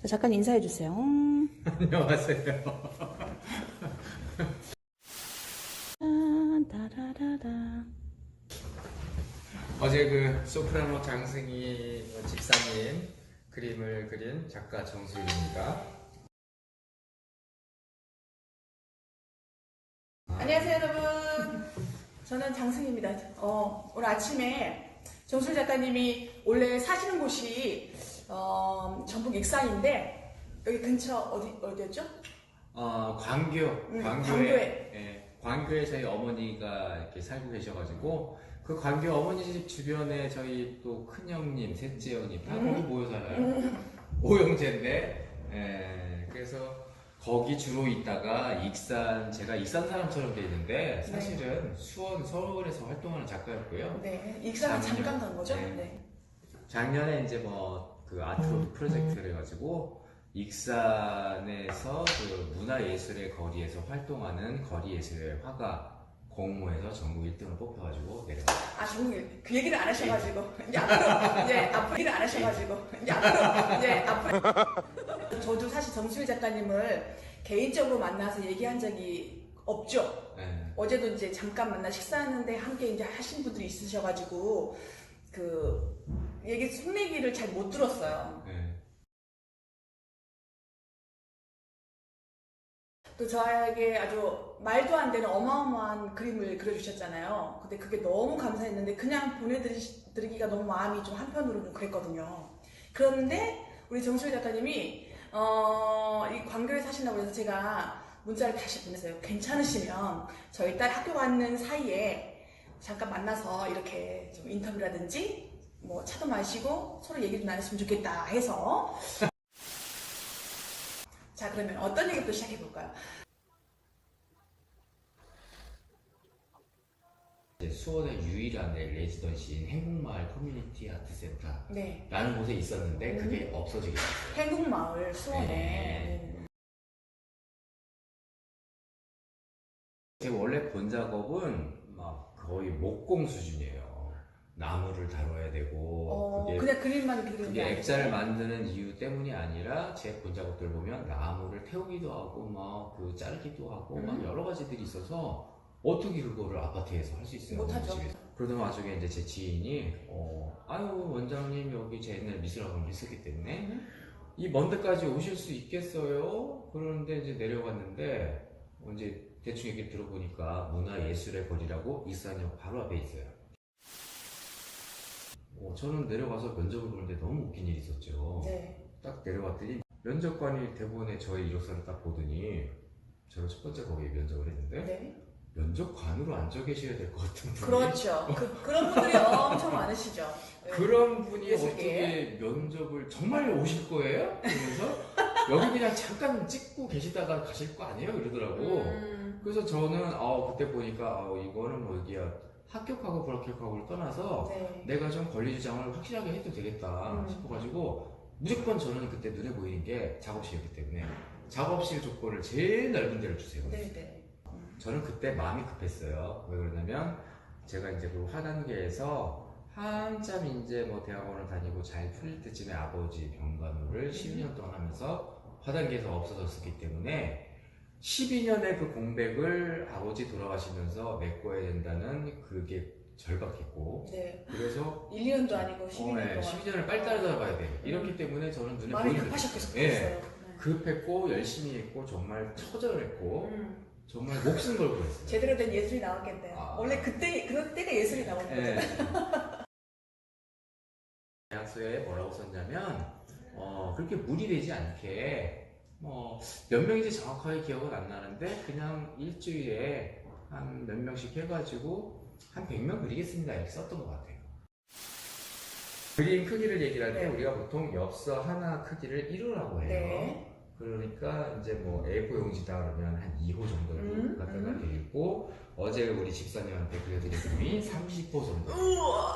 자, 잠깐 인사해 주세요. 안녕하세요. 따라라라. 어제 그 소프라노 장승희 집사님 그림을 그린 작가 정수일입니다. 안녕하세요, 여러분. 저는 장승입니다. 오늘 아침에 정술 작가님이 원래 사시는 곳이 전북 익산인데 여기 근처 어디였죠? 광교에 광교에. 예, 광교에 저희 어머니가 이렇게 살고 계셔가지고 그 광교 어머니 집 주변에 저희 또 큰형님, 셋째 형님 다 거기 모여 살아요. 오형제인데 그래서 거기 주로 있다가 익산, 제가 익산 사람처럼 돼 있는데 사실은 수원, 서울에서 활동하는 작가였고요. 네, 익산은 잠깐 간 거죠? 네. 네. 작년에 이제 뭐 그 아트로드 프로젝트를 해가지고 익산에서 그 문화예술의 거리에서 활동하는 거리예술의 화가 공모해서 전국 1등을 뽑혀가지고 내려갔어요. 전국 그 얘기를 안 하셔가지고 이제 앞으로 얘기를 안 하셔가지고 이제 앞으로 저도 사실 정수일 작가님을 개인적으로 만나서 얘기한 적이 없죠. 네. 어제도 이제 잠깐 만나 식사하는데 함께 이제 하신 분들이 있으셔가지고 그 얘기 속내기를 잘 못 들었어요. 네. 또 저에게 아주 말도 안 되는 어마어마한 그림을 그려주셨잖아요. 근데 그게 너무 감사했는데 그냥 보내드리기가 너무 마음이 좀 한편으로 좀 그랬거든요. 그런데 우리 정수일 작가님이 이 광교에 사신다고 해서 제가 문자를 다시 보냈어요. 괜찮으시면 저희 딸 학교 가는 사이에 잠깐 만나서 이렇게 좀 인터뷰라든지 뭐 차도 마시고 서로 얘기 좀 나눴으면 좋겠다 해서 자, 그러면 어떤 얘기부터 시작해볼까요? 수원의 유일한 레지던시인 행복마을 커뮤니티 아트센터 네. 라는 곳에 있었는데 그게 없어지게 됐어요. 행국마을 수원에. 네. 제가 원래 본 작업은 막 거의 목공 수준이에요. 나무를 다뤄야 되고 그냥 그림만 그리는 게 그게 아니고. 액자를 만드는 이유 때문이 아니라 제 본 작업들 보면 나무를 태우기도 하고 막 그 자르기도 하고 막 여러 가지들이 있어서 어떻게 그거를 아파트에서 할 수 있어요? 못하죠. 집에서. 그러던 와중에 이제 제 지인이 아유 원장님 여기 제 옛날 미술학원을 했었기 때문에 이 먼 데까지 오실 수 있겠어요? 그런데 이제 내려갔는데 이제 대충 얘기 들어보니까 문화예술의 거리라고 익산역 바로 앞에 있어요. 저는 내려가서 면접을 보는데 너무 웃긴 일이 있었죠. 네. 딱 내려갔더니 면접관이 대본에 저의 이력서를 딱 보더니 저는 첫 번째 거기에 면접을 했는데 네. 면접관으로 앉아 계셔야 될 것 같은 분이 그렇죠. 그런 분들이 엄청 많으시죠. 네. 그런 분이 예술계. 어떻게 면접을 정말 오실 거예요? 그러면서 여기 그냥 잠깐 찍고 계시다가 가실 거 아니에요? 이러더라고. 그래서 저는 그때 보니까 이거는 뭐 여기야 합격하고 불합격하고를 떠나서 네. 내가 좀 권리주장을 확실하게 해도 되겠다 싶어가지고 무조건 저는 그때 눈에 보이는 게 작업실이었기 때문에 작업실 조건을 제일 넓은 데를 주세요. 네네. 저는 그때 마음이 급했어요. 왜 그러냐면 제가 이제 그 화단계에서 한참 이제 뭐 대학원을 다니고 잘 풀릴 때쯤에 아버지 병간호를 12년 동안 하면서 화단계에서 없어졌었기 때문에 12년의 그 공백을 아버지 돌아가시면서 메꿔야 된다는 그게 절박했고 네. 그래서 1, 2년도 아니고 12년 동안. 12년을 빨리 따라잡아야 돼. 이렇기 때문에 저는 눈에 마음이 보이는 급하셨겠어요. 예, 급했고 열심히 했고 정말 처절했고 정말 목숨 걸고 했어요. 제대로 된 예술이 나왔겠네요. 원래 그런 때가 예술이 나오는 거잖아요. 계약서에 뭐라고 썼냐면 그렇게 무리되지 않게 몇 명인지 정확하게 기억은 안 나는데 그냥 일주일에 한 몇 명씩 해가지고 한 100명 그리겠습니다 이렇게 썼던 것 같아요. 그림 크기를 얘기를 할 때 우리가 보통 엽서 하나 크기를 1호라고 해요. 네. 그러니까 이제 뭐 A4 용지다 그러면 한 2호 정도 갖다가 돼 있고 어제 우리 집사님한테 그려드린 그림이 30호 정도. 우와.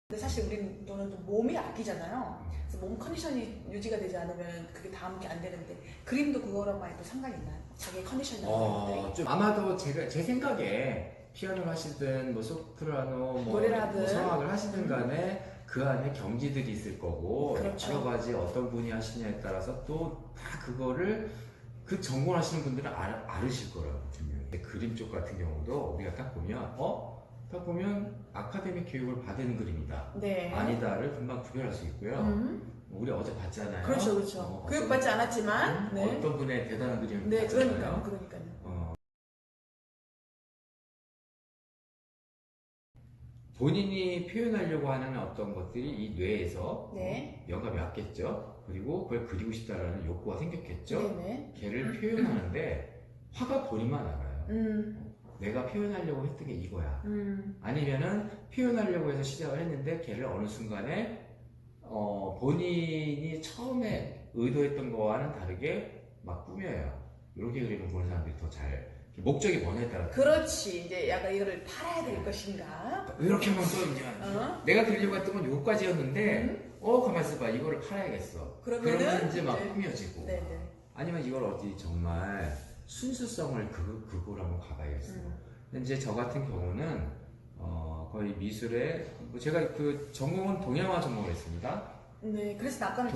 근데 사실 우리는 또는 좀 몸이 아끼잖아요. 그래서 몸 컨디션이 유지가 되지 않으면 그게 다음 게 안 되는데 그림도 그거랑 많이 또 상관이 있나요? 자기 컨디션이랑 좀 아마도 제 생각에 피아노를 하시든 뭐 소프라노 뭐 노래를 하든. 성악을 하시든 간에 그 안에 경지들이 있을 거고 그렇죠. 여러 가지 어떤 분이 하시냐에 따라서 또 다 그거를 그 전공하시는 분들은 알으실 거라고 분명히. 그림 쪽 같은 경우도 우리가 딱 보면 아카데믹 교육을 받은 그림이다. 네. 아니다를 금방 구별할 수 있고요. 우리 어제 봤잖아요. 그렇죠, 그렇죠. 교육받지 않았지만, 네. 어떤 분의 대단한 그림을 네, 봤잖아요. 그러니까요. 본인이 표현하려고 하는 어떤 것들이 이 뇌에서 네. 영감이 왔겠죠. 그리고 그걸 그리고 싶다라는 욕구가 생겼겠죠. 네네. 걔를 표현하는데 화가 본인만 알아요. 내가 표현하려고 했던 게 이거야. 아니면은 표현하려고 해서 시작을 했는데 걔를 어느 순간에 본인이 처음에 의도했던 거와는 다르게 막 꾸며요. 이렇게 그리면 보는 사람들이 더 잘 목적이 뭐냐에 따라. 그렇지. 이제 약간 이거를 팔아야 될 것인가. 이렇게 하면 또 이제 내가 그리려고 했던 건 요까지였는데 가만 있어봐, 이거를 팔아야겠어. 그러면 이제 막 꾸며지고. 네네. 아니면 이걸 어디 정말 순수성을 그거로 한번 가봐야겠어. 근데 이제 저 같은 경우는 거의 미술에 제가 그 전공은 동양화 전공을 했습니다. 네, 그래서 낙관을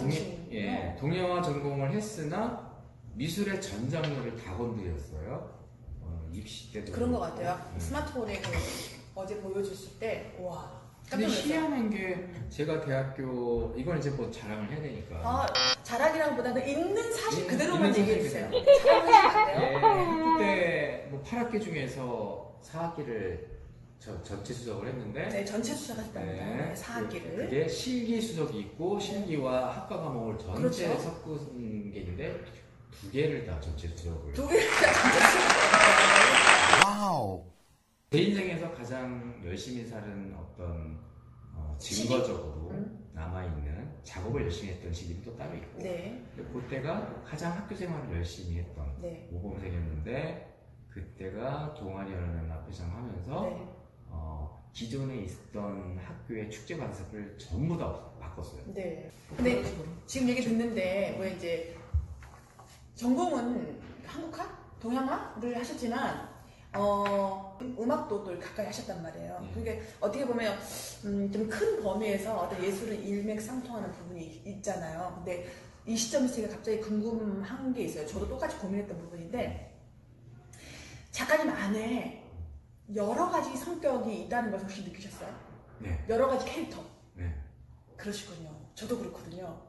예, 동양화 전공을 했으나 미술의 전 장르를 다 건드렸어요. 입시 때도 그런 것 같아요. 스마트폰에 어제 보여줬을 때, 와. 근데 희한한 게 제가 대학교 이건 이제 뭐 자랑을 해야 되니까. 자랑이라기보다는 있는 사실 그대로만 있는 얘기해 사실 주세요. 자랑하시면 안 돼요. 그때 뭐 8학기 중에서 4학기를 전체 수석을 했는데. 네, 전체 수석하셨답니다. 네, 4학기를. 그게 실기 수석이 있고 실기와 학과 과목을 전체 그렇죠. 섞은 게 있는데 2개를 다 전체 수석을. 2개를 다 전체 수석. 와우. 제 인생에서 가장 열심히 살은 어떤 증거적으로 남아있는 작업을 열심히 했던 시기도 또 따로 있고. 네. 그때가 가장 학교 생활을 열심히 했던 모범생이었는데 그때가 동아리 연합회장 하면서 네. 기존에 있던 학교의 축제 관습을 전부 다 바꿨어요. 네. 근데 지금 얘기 듣는데 왜 이제 전공은 한국화, 동양화를 하셨지만 음악도 또 가까이 하셨단 말이에요. 그게 어떻게 보면 좀 큰 범위에서 어떤 예술을 일맥상통하는 부분이 있잖아요. 근데 이 시점에서 제가 갑자기 궁금한 게 있어요. 저도 똑같이 고민했던 부분인데 작가님 안에 여러 가지 성격이 있다는 걸 혹시 느끼셨어요? 네. 여러 가지 캐릭터. 네. 그러시군요. 저도 그렇거든요.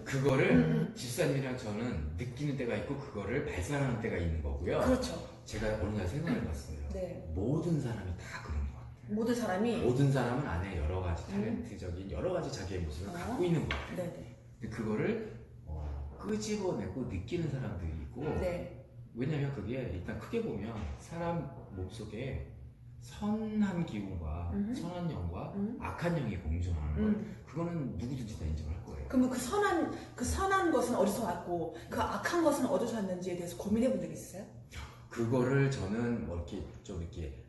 그거를 집사님이랑 저는 느끼는 때가 있고 그거를 발산하는 때가 있는 거고요. 그렇죠. 제가 어느 날 생각을 해봤어요. 네. 모든 사람이 다 그런 것 같아요. 모든 사람은 안에 여러 가지 탤런트적인 여러 가지 자기의 모습을 갖고 있는 것 같아요. 네네. 근데 그거를 끄집어내고 느끼는 사람들이 있고. 네. 왜냐면 그게 일단 크게 보면 사람 몸속에 선한 기운과 선한 영과 악한 영이 공존하는 걸 그거는 누구든지 다 인정할 거예요. 그럼 그 선한 것은 어디서 왔고 그 악한 것은 어디서 왔는지에 대해서 고민해 본 적 있으세요? 그거를 저는 뭐 이렇게 좀 이렇게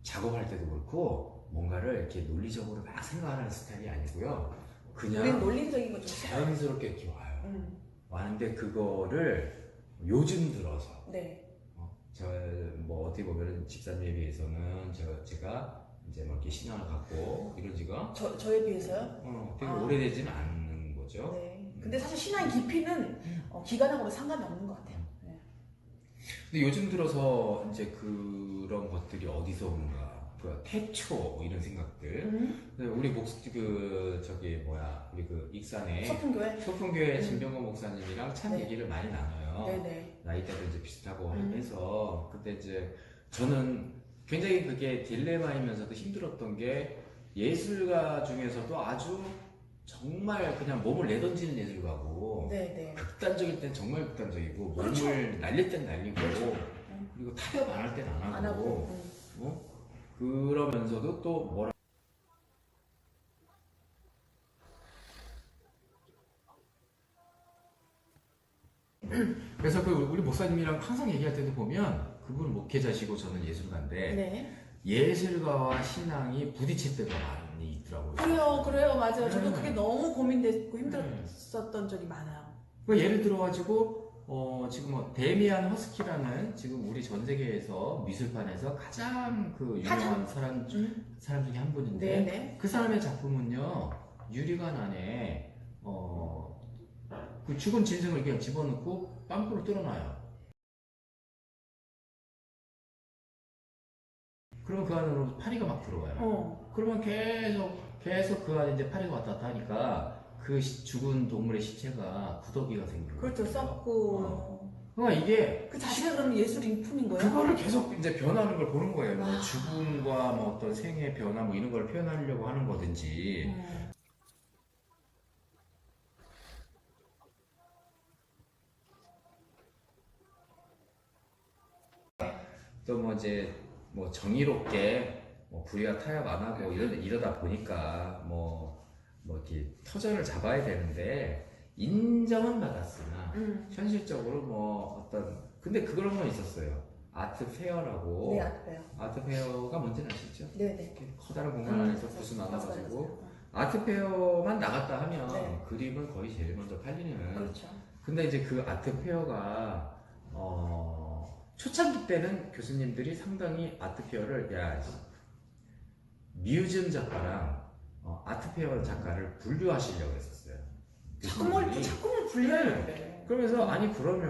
작업할 때도 그렇고 뭔가를 이렇게 논리적으로 막 생각하는 스타일이 아니고요. 그냥 우린 논리적인 거 좀 자연스럽게 이렇게 와요. 왔는데 그거를 요즘 들어서 저 뭐 어떻게 보면 집사님에 비해서는 제가 이제 뭐 이렇게 신앙을 갖고 이런 지가 저에 비해서요? 되게 오래되지는 않는 거죠. 네. 근데 사실 신앙의 깊이는 기간하고는 상관이 없는 것 같아요. 네. 근데 요즘 들어서 이제 그런 것들이 어디서 오는가? 그 태초 이런 생각들. 우리 우리 그 익산에 소풍교회 진병건 목사님이랑 참 얘기를 많이 나눠요. 네네. 나이대도 이제 비슷하고 해서 그때 이제 저는 굉장히 그게 딜레마이면서도 힘들었던 게 예술가 중에서도 아주 정말 그냥 몸을 내던지는 예술가고 극단적일 땐 정말 극단적이고 몸을 날릴 땐 날리고 그리고 타협 안 할 땐 안 하고 그러면서도 또 뭐라 그래서 우리 목사님이랑 항상 얘기할 때도 보면 그분은 목회자시고 저는 예술가인데 예술가와 신앙이 부딪힐 때가 많이 있더라고요. 그래요, 맞아요. 저도 그게 너무 고민됐고 힘들었었던 적이 많아요. 예를 들어가지고 지금 뭐 데미안 허스키라는 지금 우리 전 세계에서 미술판에서 가장 그 유명한 사람 중에 한 분인데 네네. 그 사람의 작품은요 유리관 안에 그 죽은 짐승을 그냥 집어넣고 빵꾸를 뚫어놔요. 그러면 그 안으로 파리가 막 들어와요. 그러면 계속 그 안에 이제 파리가 왔다 갔다 하니까 그 죽은 동물의 시체가 구더기가 생기는 거예요. 그렇죠. 썩고. 그러니까 이게 그 자체가 그럼 예술 인품인 거예요? 그거를 계속 이제 변하는 걸 보는 거예요. 와. 죽음과 뭐 어떤 생의 변화 뭐 이런 걸 표현하려고 하는 거든지. 또 뭐 이제 뭐 정의롭게 뭐 불의와 타협 안 하고 이러다 보니까 뭐 이렇게 터전을 잡아야 되는데 인정은 받았으나 현실적으로 뭐 근데 그런 건 있었어요. 아트 페어라고. 네, 아트페어. 아트 페어가 뭔지는 아시죠? 네네. 이렇게 커다란 공간 안에서 부스 나눠가지고 맞아요. 아트 페어만 나갔다 하면 네. 그림은 거의 제일 먼저 팔리는. 그렇죠. 근데 이제 그 아트 페어가 초창기 때는 교수님들이 상당히 아트 페어를 뮤지엄 작가랑 아트 페어 작가를 분류하시려고 했었어요. 작품을 분리하려고 그래. 그러면서 아니 그러면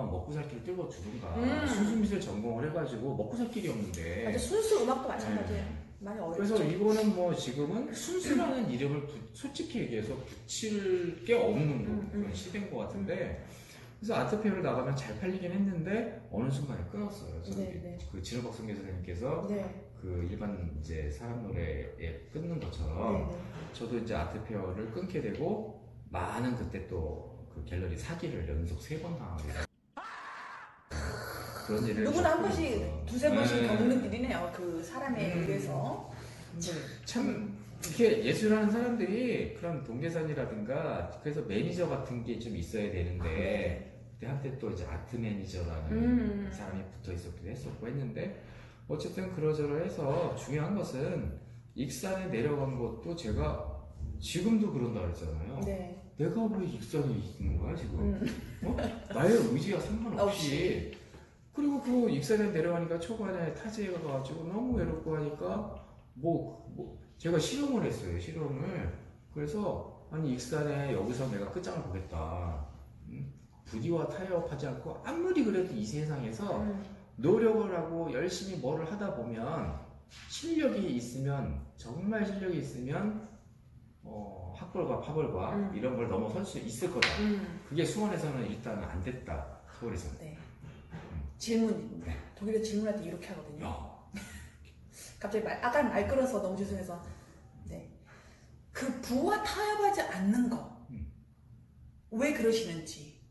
먹고 살 길 뚫고 주든가 순수미술 전공을 해가지고 먹고 살 길이 없는데 맞아, 순수 음악도 마찬가지예요. 많이 어렵죠. 그래서 이거는 뭐 지금은 순수라는 이름을 솔직히 얘기해서 붙일 게 없는 그런 시대인 것 같은데 그래서 아트페어를 나가면 잘 팔리긴 했는데 어느 순간에 끊었어요. 그래서 네. 그 진호박성교 선생님께서 네. 그 일반 이제 사람 노래에 끊는 것처럼 네. 저도 이제 아트페어를 끊게 되고 많은 그때 또 그 갤러리 사기를 연속 3번 당하게 돼요. 그런 일을 누구나 한 겪고 번씩 있어요. 두세 번씩 겪는 일이네요. 그 사람에 의해서. 근데 참 이렇게 예술하는 사람들이 그런 동계산이라든가 그래서 매니저 같은 게 좀 있어야 되는데 그때 한때 또 이제 아트 매니저라는 사람이 붙어 있었기도 했었고 했는데 어쨌든 그러저러해서 중요한 것은 익산에 내려간 것도 제가 지금도 그런다 그랬잖아요. 네. 내가 왜 익산에 있는 거야 지금? 나의 의지와 상관없이. 그리고 그 익산에 내려가니까 초반에 타지에 가가지고 너무 외롭고 하니까 제가 실험을 했어요. 실험을. 그래서 아니 익산에 여기서 내가 끝장을 보겠다. 부디와 타협하지 않고 아무리 그래도 이 세상에서 노력을 하고 열심히 뭐를 하다 보면 실력이 있으면 정말 실력이 있으면 학벌과 파벌과 이런 걸 넘어설 수 있을 거다. 그게 수원에서는 일단은 안 됐다. 서울에서는. 네. 질문입니다. 독일에 질문할 때 이렇게 하거든요. 갑자기 아까 말 끌어서 너무 죄송해서. 네. 그 부와 타협하지 않는 거. 왜 그러시는지.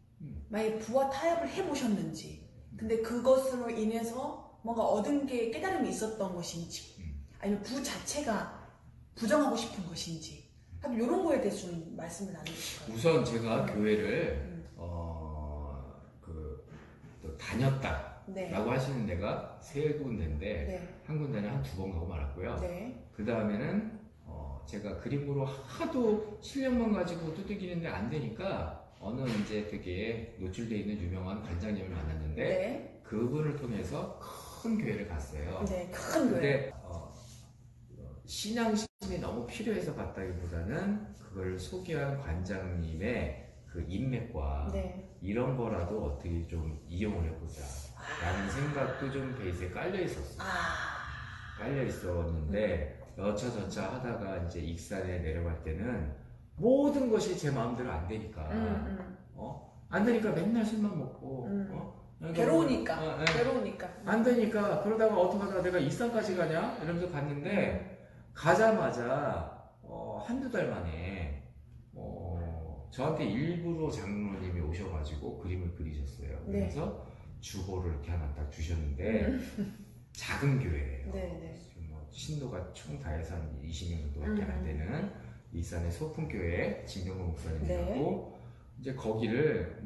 만약에 부와 타협을 해보셨는지. 근데 그것으로 인해서 뭔가 얻은 게 깨달음이 있었던 것인지. 아니면 부 자체가 부정하고 싶은 것인지. 이런 거에 대해서 좀 말씀을 나누실까요? 우선 제가 교회를 또 다녔다 라고 하시는 데가 3군데인데 한 군데는 한 2번 가고 말았고요. 그 다음에는 제가 그림으로 하도 실력만 가지고 두들기는데 안 되니까 어느 이제 되게 노출되어 있는 유명한 관장님을 만났는데 그분을 통해서 큰 교회를 갔어요. 네, 큰 교회. 근데 신앙심이 너무 필요해서 갔다기보다는 그걸 소개한 관장님의 그 인맥과 이런 거라도 어떻게 좀 이용을 해보자 라는 생각도 좀 베이스에 깔려 있었어요. 깔려 있었는데 여차저차 하다가 이제 익산에 내려갈 때는 모든 것이 제 마음대로 안 되니까 안 되니까 맨날 술만 먹고 괴로우니까. 괴로우니까. 안 되니까 그러다가 어떻게 하다가 내가 익산까지 가냐 이러면서 갔는데 가자마자 한두 달 만에 저한테 일부러 장로님이 오셔가지고 그림을 그리셨어요. 그래서 주보를 이렇게 하나 딱 주셨는데 작은 교회예요. 뭐 신도가 총 다 해서 한 20명 정도밖에 안 되는 익산의 소풍교회 진경호 목사님이라고 이제 거기를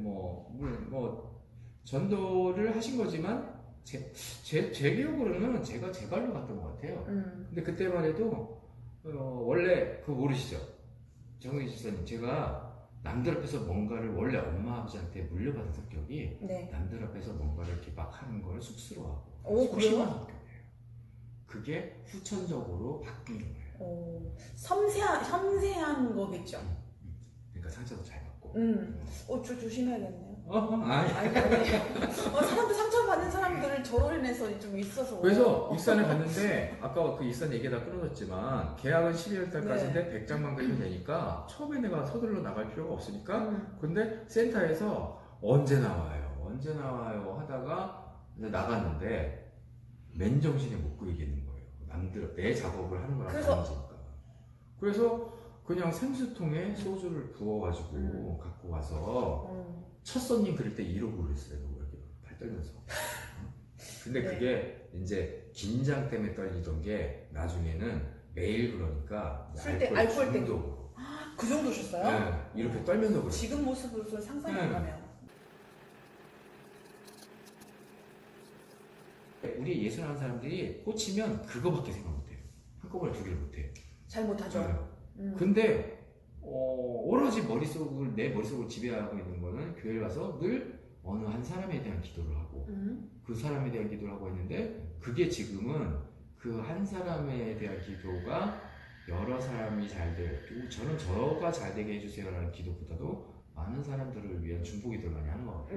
전도를 하신 거지만 제 기억으로는 제가 제 발로 갔던 것 같아요. 근데 그때만 해도 원래 그거 모르시죠? 정의 집사님 제가 남들 앞에서 뭔가를 원래 엄마 아버지한테 물려받은 성격이 네. 남들 앞에서 뭔가를 이렇게 막 하는 걸 쑥스러워하고 오, 소심한 그래요? 성격이에요. 그게 후천적으로 바뀐 거예요. 오, 섬세한 거겠죠. 그러니까 상처도 잘 받고. 저 조심해야겠네요. 아니. 아니. 사람들 상처받는 사람들을 저로 인해서 좀 있어서. 그래서 익산에 갔는데 아까 그 익산 얘기가 끊어졌지만 계약은 12월 달까지인데 100장만 그리면 되니까 처음에 내가 서둘러 나갈 필요가 없으니까 근데 센터에서 언제 나와요 하다가 이제 나갔는데 맨정신에 못 그리겠는 거예요. 남들 내 작업을 하는 거랑 그래서- 다르니까. 그래서 그냥 생수통에 소주를 부어가지고 갖고 와서 첫 손님 그릴 때 이러고 그랬어요. 이렇게 발 떨면서. 근데 네. 그게 이제 긴장 때문에 떨리던 게 나중에는 매일 그러니까 쓸 때 알코올 때. 중독으로. 그 정도셨어요? 네, 이렇게 떨면서 그래요. 지금 모습으로서 상상이 안 네. 가네요. 우리 예술하는 사람들이 꽂히면 그거밖에 생각 못해요. 한꺼번에 두 개를 못해요. 잘 못하죠. 네. 근데 오로지 내 머릿속을 지배하고 있는 거는 교회에 가서 늘 어느 한 사람에 대한 기도를 하고 그 사람에 대한 기도를 하고 있는데 그게 지금은 그 한 사람에 대한 기도가 여러 사람이 잘 되고 저는 저가 잘 되게 해주세요라는 기도보다도 많은 사람들을 위한 중보 기도를 많이 하는 것 같고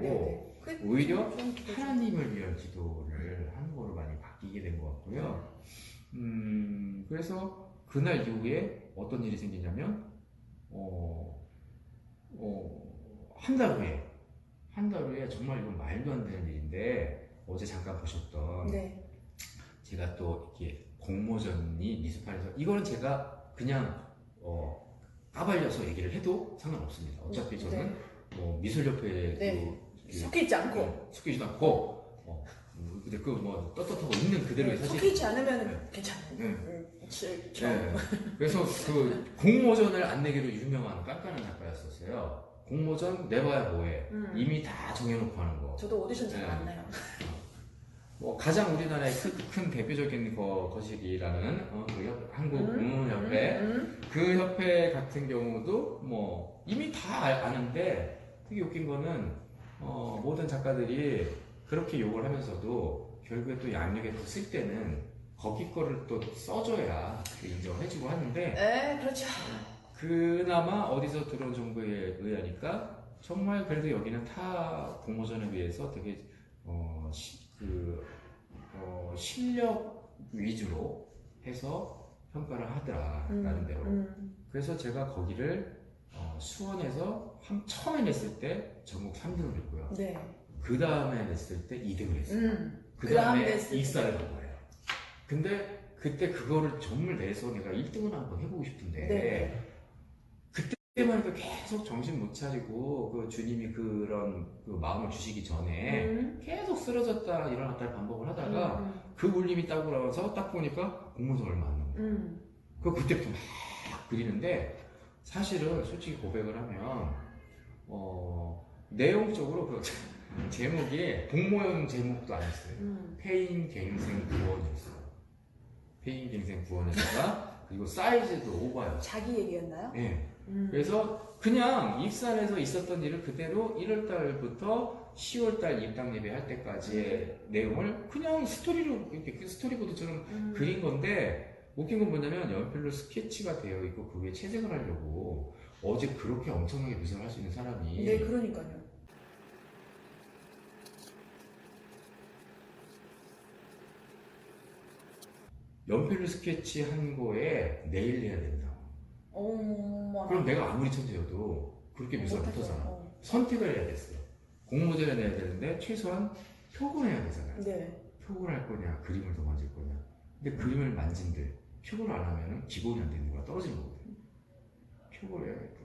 네. 오히려 하나님을 위한 기도를 하는 거로 많이 바뀌게 된 것 같고요. 그래서 그날 이후에 어떤 일이 생기냐면 한 달 후에 정말 이건 말도 안 되는 일인데 어제 잠깐 보셨던 네. 제가 또 이렇게 공모전이 미술판에서 이거는 제가 그냥 까발려서 얘기를 해도 상관없습니다. 어차피 저는 뭐 미술협회에 네. 속해 있지 않고. 속이지도 않고 근데 그 뭐 떳떳하고 있는 그대로의 사실 속해 있지 않으면 네. 괜찮아요. 네. 네. 그래서 그 공모전을 안 내기로 유명한 깐깐한 작가였었어요. 공모전 내봐야 뭐해. 이미 다 정해놓고 하는 거. 저도 오디션 잘 네. 안 나요. 뭐 가장 우리나라의 큰 대표적인 거시기라는 그 한국문협회 그 협회 같은 경우도 뭐 이미 다 아는데 되게 웃긴 거는 모든 작가들이 그렇게 욕을 하면서도 결국에 또 양력에 또 쓸 때는 거기 거를 또 써줘야 그 인정을 해주고 하는데 네, 그렇죠. 그나마 어디서 들어온 정보에 의하니까 정말 그래도 여기는 타 공모전에 비해서 되게 실력 위주로 해서 평가를 하더라라는 대로. 그래서 제가 거기를 수원에서 처음에 냈을 때 전국 3등을 했고요. 네. 그 다음에 냈을 때 2등을 했어요. 그 그다음 다음에 냈을 익사를 한 거예요. 근데 그때 그거를 정말 내서 내가 1등을 한번 해보고 싶은데 네. 그때만 해도 계속 정신 못 차리고 그 주님이 그런 그 마음을 주시기 전에 계속 쓰러졌다 일어났다 반복을 하다가 그 울림이 따고 나와서 딱 보니까 공모전 얼마 안 남은 거예요. 그때부터 막 그리는데 사실은 솔직히 고백을 하면 내용적으로 그 제목이 공모전 제목도 아니었어요. 페인 갱생 구원이었어요. 페인 갱생 구원에다가 그리고 사이즈도 오버였어요. 자기 얘기였나요? 네. 그래서 그냥 익산에서 있었던 일을 그대로 1월달부터 10월달 입당 예배할 때까지의 내용을 그냥 스토리로 이렇게 스토리보드처럼 그린 건데 웃긴 건 뭐냐면 연필로 스케치가 되어 있고 그 위에 채색을 하려고 어제 그렇게 엄청나게 미술을 할 수 있는 사람이 네, 그러니까요. 연필로 스케치 한 거에 네일 해야 된다. 그럼 내가 아무리 천재여도 그렇게 미술을 못하잖아. 선택을 해야 됐어요. 공모전에 내야 되는데 최소한 표본을 해야 되잖아요. 네. 표본을 할 거냐, 그림을 더 만질 거냐. 근데 그림을 만진들 표본을 안 하면 기본이 안 되는 거야. 떨어지는 거거든. 표본을 해야겠다.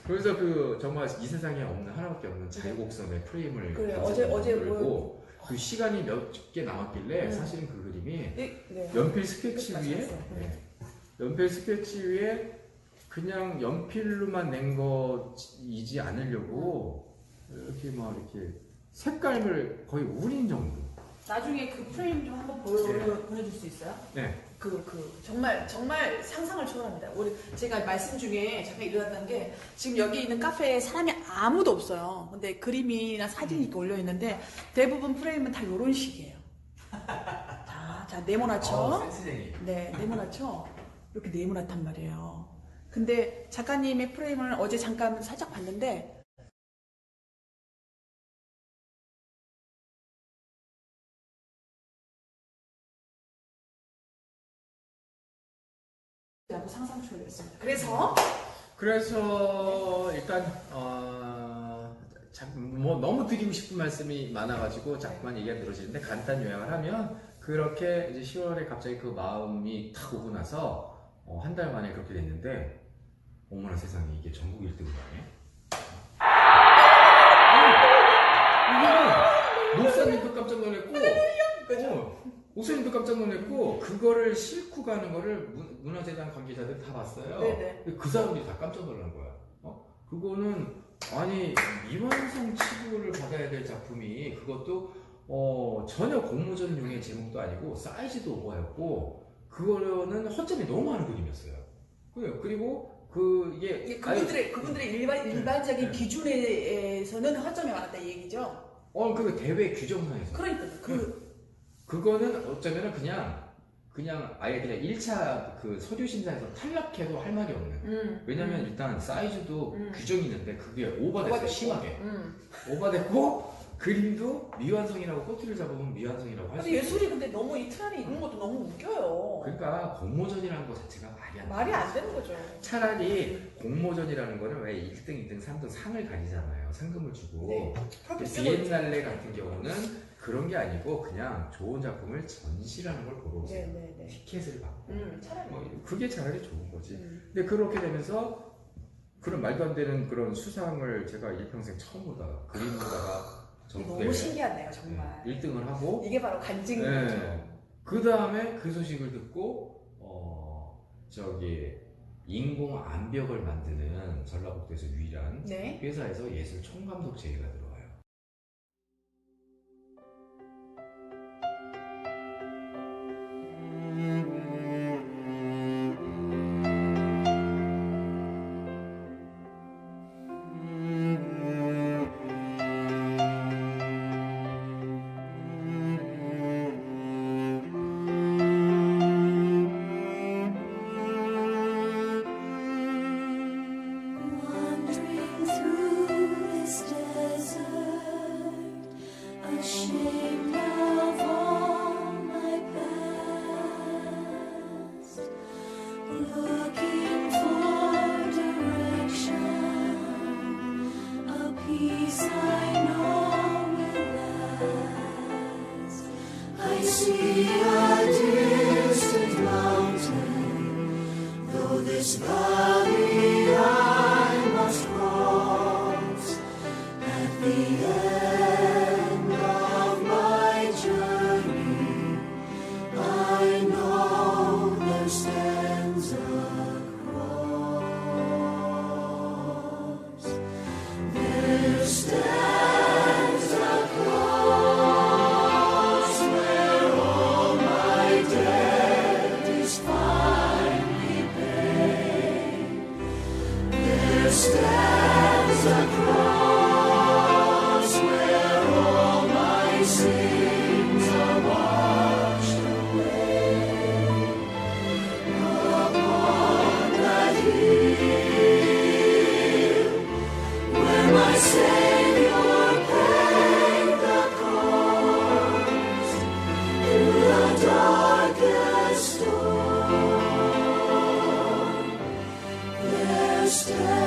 그래서 그 정말 이 세상에 없는 하나밖에 없는 자유곡선의 프레임을 그래, 어제 뭐... 그 시간이 몇 개 남았길래 사실은 그 그림이 네. 연필 스케치 위에 연필 스케치 위에 그냥 연필로만 낸 거이지 않으려고 이렇게 막 이렇게 색깔을 거의 우린 정도 나중에 그 프레임 좀 한번 보내줄 수 있어요? 네. 정말 상상을 초월합니다. 제가 말씀 중에 잠깐 일어났던 게 지금 여기 있는 카페에 사람이 아무도 없어요. 근데 그림이나 사진이 이렇게 올려 있는데 대부분 프레임은 다 이런 식이에요. 자 네모나죠? 센스쟁이. 네, 네모나죠? 이렇게 네모났단 말이에요. 근데 작가님의 프레임을 어제 잠깐 살짝 봤는데 상상 초월했습니다. 그래서 일단 뭐 너무 드리고 싶은 말씀이 많아가지고 자꾸만 얘기가 늘어지는데 간단 요약을 하면 그렇게 이제 10월에 갑자기 그 마음이 탁 오고 나서 한 달 만에 그렇게 됐는데 어머나 세상에 이게 전국 1등을 하네. 목사님도 깜짝 놀랐고 목사님도 깜짝 놀랐고 그거를 싣고 가는 거를 문화재단 관계자들 다 봤어요. 네네. 그 사람들이 다 깜짝 놀란 거야. 그거는 아니 미완성 치부를 받아야 될 작품이 그것도 전혀 공모전용의 제목도 아니고 사이즈도 오버였고 그거는 허점이 너무 많은 그림이었어요. 그리고 이게 그분들의 일반적인 기준에서는 허점이 많았다 이 얘기죠. 그 대회 규정상에서. 그러니까 그거는 어쩌면은 그냥 아예 그냥 1차 그 서류 심사에서 탈락해도 할 말이 없는. 왜냐면 일단 사이즈도 규정이 있는데 그게 오버됐어요. 심하게. 오버됐고 그림도 미완성이라고 꼬투리를 잡으면 미완성이라고 할 수 있어요. 예술이 근데 너무 이 틀 안에 있는 것도 너무 웃겨요. 그러니까 공모전이라는 거 자체가 말이 안 되는 거죠. 차라리 공모전이라는 거는 왜 1등, 2등, 3등 상을 가지잖아요. 상금을 주고. 네. 비엔날레 같은 경우는 그런 게 아니고 그냥 좋은 작품을 전시라는 걸 보러 오세요. 네. 티켓을 받고. 차라리. 그게 차라리 좋은 거지. 근데 그렇게 되면서 그런 말도 안 되는 그런 수상을 제가 일평생 처음 보다가 그림 보다가 너무 신기하네요 정말. 1등을 하고 이게 바로 간증인 거죠. 그 다음에 그 소식을 듣고 인공 암벽을 만드는 전라북도에서 유일한 회사에서 예술 총감독 제의가 들어와요. This valley I must cross at the end of my journey. I know there stands a cross. There stands a cross where all my debt is finally paid. There stands a cross where all my sins are washed away. Upon that hill where my Savior paid the cost through the darkest storm, there stands